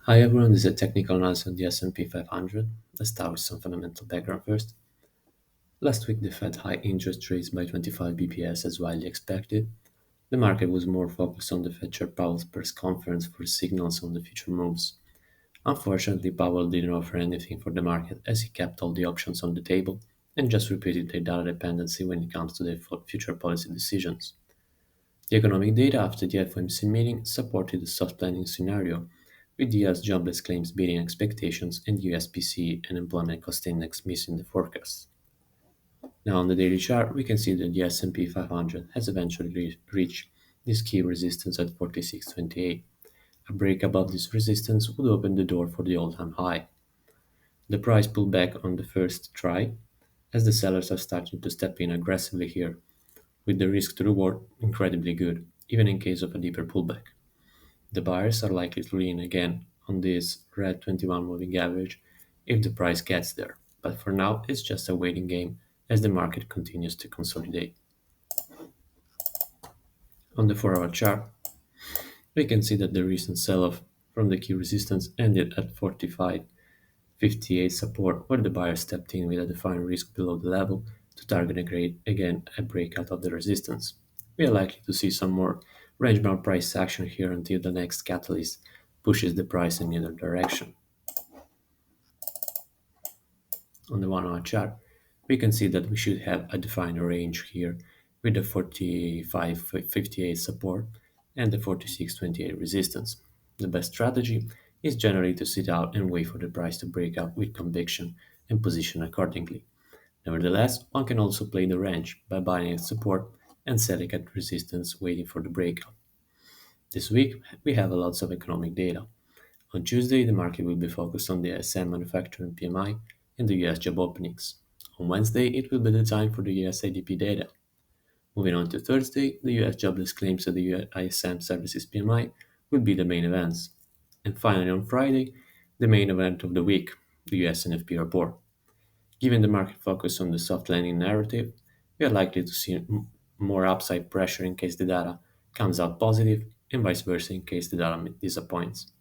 Hi everyone, this is a technical analysis on the S&P 500. Let's start with some fundamental background first. Last week, the Fed hiked interest rates by 25 bps as widely expected. The market was more focused on the Fed Chair Powell's press conference for signals on the future moves. Unfortunately, Powell didn't offer anything for the market as he kept all the options on the table and just repeated their data dependency when it comes to their future policy decisions. The economic data after the FOMC meeting supported a soft landing scenario, with the US jobless claims beating expectations and the US PCE and employment cost index missing the forecast. Now on the daily chart, we can see that the S&P 500 has eventually reached this key resistance at 46.28. A break above this resistance would open the door for the all-time high. The price pulled back on the first try, as the sellers are starting to step in aggressively here, with the risk to reward incredibly good, even in case of a deeper pullback. The buyers are likely to lean again on this red 21 moving average if the price gets there, but for now it's just a waiting game as the market continues to consolidate. On the 4-hour chart, we can see that the recent sell-off from the key resistance ended at 45.58 support, where the buyer stepped in with a defined risk below the level to target again a breakout of the resistance. We are likely to see some more range-bound price action here until the next catalyst pushes the price in either direction. On the 1-hour chart, we can see that we should have a defined range here with the 45.58 support and the 46.28 resistance. The best strategy is generally to sit out and wait for the price to break out with conviction and position accordingly. Nevertheless, one can also play the range by buying at support and selling at resistance waiting for the breakout. This week, we have lots of economic data. On Tuesday, the market will be focused on the ISM manufacturing PMI and the US job openings. On Wednesday, it will be the time for the US ADP data. Moving on to Thursday, the US jobless claims and the US ISM services PMI will be the main events. And finally, on Friday, the main event of the week, the US NFP report. Given the market focus on the soft landing narrative, we are likely to see more upside pressure in case the data comes out positive, and vice versa in case the data disappoints.